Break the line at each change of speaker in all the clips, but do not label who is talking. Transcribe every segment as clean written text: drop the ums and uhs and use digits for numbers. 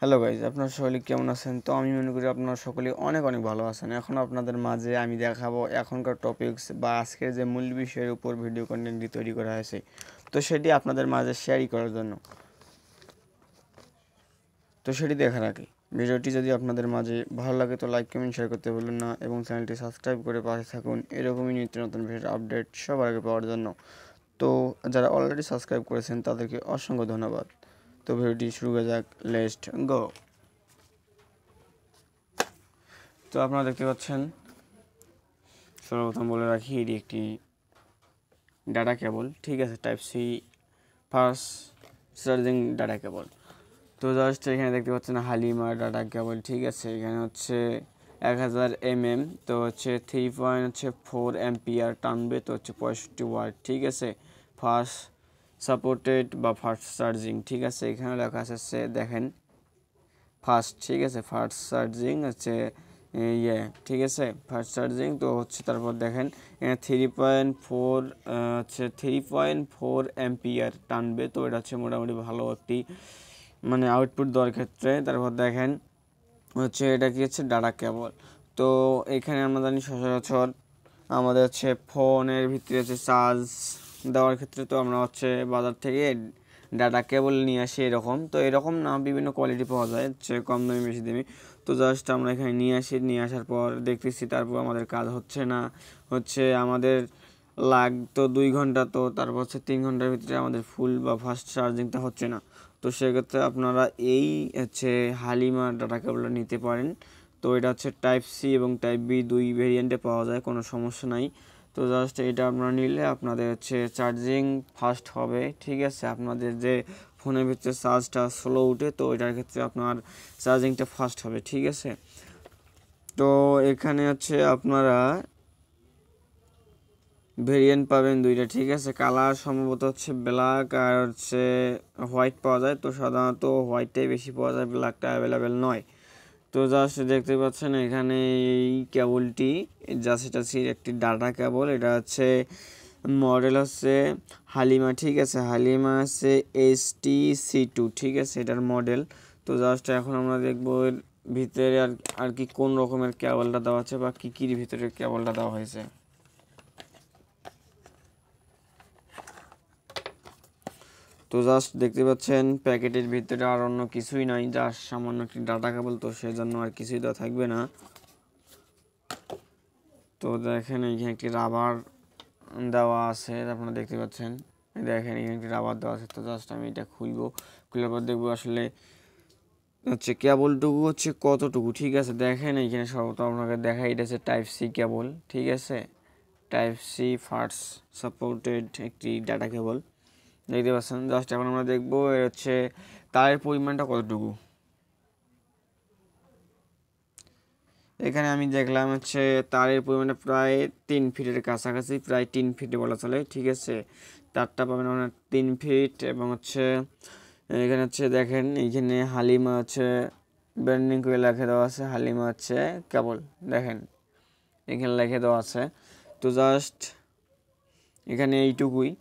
Hello guys, আপনারা সকলে কেমন আছেন? তো আমি মনে করি আপনারা সকলে অনেক অনেক ভালো আছেন। এখন আপনাদের মাঝে আমি দেখাবো এখনকার টপিকস বা আজকের যে মূল বিষয়ের উপর ভিডিও কন্টেন্টটি তৈরি করা হয়েছে, তো সেটি আপনাদের মাঝে শেয়ারই করার জন্য। তো সেটি দেখার আগে ভিডিওটি যদি আপনাদের মাঝে ভালো লাগে তো লাইক কমেন্ট শেয়ার করতে ভুলবেন না এবং চ্যানেলটি সাবস্ক্রাইব করে পাশে থাকুন এরকমই নিত্য নতুন ভিডিওর আপডেট সবার আগে পাওয়ার জন্য। তো যারা অলরেডি সাবস্ক্রাইব করেছেন তাদেরকে অসংখ্য ধন্যবাদ। তো ভিডিওটি শুরু করা যাক, লেটস গো। তো আপনারা দেখতে পাচ্ছেন, সর্বপ্রথম বলে রাখি এটি একটি ডাটা কেবল, ঠিক আছে, type C fast charging data cable. তো জাস্ট এখানে দেখতে পাচ্ছেন হালিমা ডাটা কেবল, ঠিক আছে। এখানে হচ্ছে 1000 mm, তো হচ্ছে 3.4 অ্যাম্পিয়ার টানবে, তো হচ্ছে 65 ওয়াট, ঠিক আছে। ফাস্ট সাপোর্টেড বা ফাস্ট চার্জিং, ঠিক আছে। এখানে লেখা আছে দেখেন ফাস্ট, ঠিক আছে, ফাস্ট চার্জিং হচ্ছে ঠিক আছে, ফাস্ট চার্জিং। তো হচ্ছে তারপর দেখেন 3.4 হচ্ছে 3.4 অ্যাম্পিয়ার টানবে, তো এটা হচ্ছে মোটামুটি ভালো একটি মানে আউটপুট দেওয়ার ক্ষেত্রে। তারপর দেখেন হচ্ছে এটা কি হচ্ছে ডাটা কেবল। তো এখানে আমরা জানি সচরাচর আমাদের হচ্ছে ফোনের ভিতরে হচ্ছে চার্জ দেওয়ার ক্ষেত্রে তো আমরা হচ্ছে বাজার থেকে ডাটা কেবল নিয়ে আসি এরকম। তো এরকম না, বিভিন্ন কোয়ালিটি পাওয়া যায়, হচ্ছে কম দামি বেশি দামি। তো জাস্ট আমরা এখানে নিয়ে আসি, নিয়ে আসার পর দেখতেছি তারপর আমাদের কাজ হচ্ছে না, হচ্ছে আমাদের লাগতো 2 ঘন্টা, তো তারপর হচ্ছে 3 ঘন্টার ভিতরে আমাদের ফুল বা ফাস্ট চার্জিংটা হচ্ছে না। তো সেক্ষেত্রে আপনারা এই হচ্ছে হালিমা ডাটা কেবলটা নিতে পারেন। তো এটা হচ্ছে টাইপ সি এবং টাইপ বি দুই ভেরিয়েন্টে পাওয়া যায়, কোনো সমস্যা নাই। তো জাস্ট এটা আপনারা নিলে আপনাদের হচ্ছে চার্জিং ফাস্ট হবে, ঠিক আছে। আপনাদের যে ফোনের ভিতরে চার্জটা স্লো উঠে, তো এটার ক্ষেত্রে আপনার চার্জিংটা ফাস্ট হবে, ঠিক আছে। তো এখানে হচ্ছে আপনারা ভেরিয়েন্ট পাবেন দুইটা, ঠিক আছে। কালার সম্ভবত হচ্ছে ব্ল্যাক আর হচ্ছে হোয়াইট পাওয়া যায়। তো সাধারণত হোয়াইটটাই বেশি পাওয়া যায়, ব্ল্যাকটা অ্যাভেলেবেল নয়। তো জাস্ট দেখতে পাচ্ছেন এখানে এই কেবলটি জাস্ট এটা হচ্ছে একটি ডাটা কেবল। এটা হচ্ছে মডেল হচ্ছে হালিমা, ঠিক আছে। হালিমা আছে HTC2, ঠিক আছে, এটার মডেল। তো জাস্ট এখন আমরা দেখবো এর ভিতরে আর কি কোন রকমের কেবলটা দেওয়া আছে বা কী কী ভিতরে কেবলটা দেওয়া হয়েছে। তো জাস্ট দেখতে পাচ্ছেন প্যাকেটের ভিতরে আর অন্য কিছুই নাই, জাস্ট সামান্য একটি ডাটা কেবল, তো সেই জন্য আর কিছুই দেওয়া থাকবে না। তো দেখেন এইখানে একটি রাবার দেওয়া আছে, আপনারা দেখতে পাচ্ছেন, দেখেন এখানে একটি রাবার দেওয়া আছে। তো জাস্ট আমি এটা খুলবো, খোলার পর দেখবো আসলে হচ্ছে কেবলটুকু হচ্ছে কতটুকু, ঠিক আছে। দেখেন এইখানে সর্বপ্রথম আপনাকে দেখাই, এটা হচ্ছে টাইপ সি কেবল, ঠিক আছে। টাইপ সি ফাস্ট সাপোর্টেড একটি ডাটা কেবল দেখতে পাচ্ছেন। জাস্ট এখন আমরা দেখবো এর হচ্ছে তারের পরিমাণটা কতটুকু। এখানে আমি দেখলাম হচ্ছে তারের পরিমাণটা প্রায় 3 ফিটের কাছাকাছি, প্রায় 3 ফিটে বলা চলে, ঠিক আছে। তারটা পাবেন আপনার 3 ফিট এবং হচ্ছে এখানে হচ্ছে দেখেন এইখানে হালিমা হচ্ছে ব্র্যান্ডিং করে লিখে দেওয়া আছে, হালিমা হচ্ছে কেবল, দেখেন এখানে লিখে দেওয়া আছে। তো জাস্ট এখানে এইটুকুই।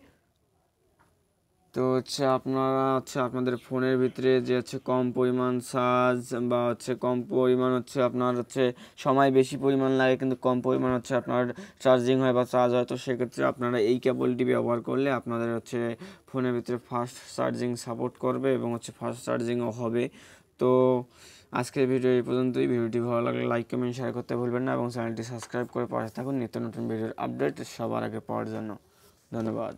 তো হচ্ছে আপনারা হচ্ছে আপনাদের ফোনের ভিতরে যে হচ্ছে কম পরিমাণ চার্জ বা হচ্ছে কম পরিমাণ হচ্ছে আপনার হচ্ছে সময় বেশি পরিমাণ লাগে কিন্তু কম পরিমাণ হচ্ছে আপনার চার্জিং হয় বা চার্জ হয়, তো সেক্ষেত্রে আপনারা এই কেবলটি ব্যবহার করলে আপনাদের হচ্ছে ফোনের ভিতরে ফাস্ট চার্জিং সাপোর্ট করবে এবং হচ্ছে ফাস্ট চার্জিংও হবে। তো আজকের ভিডিও এই পর্যন্তই। ভিডিওটি ভালো লাগলে লাইক কমেন্ট শেয়ার করতে ভুলবেন না এবং চ্যানেলটি সাবস্ক্রাইব করে পাশে থাকুন নিত্য নতুন ভিডিওর আপডেট সবার আগে পাওয়ার জন্য। ধন্যবাদ।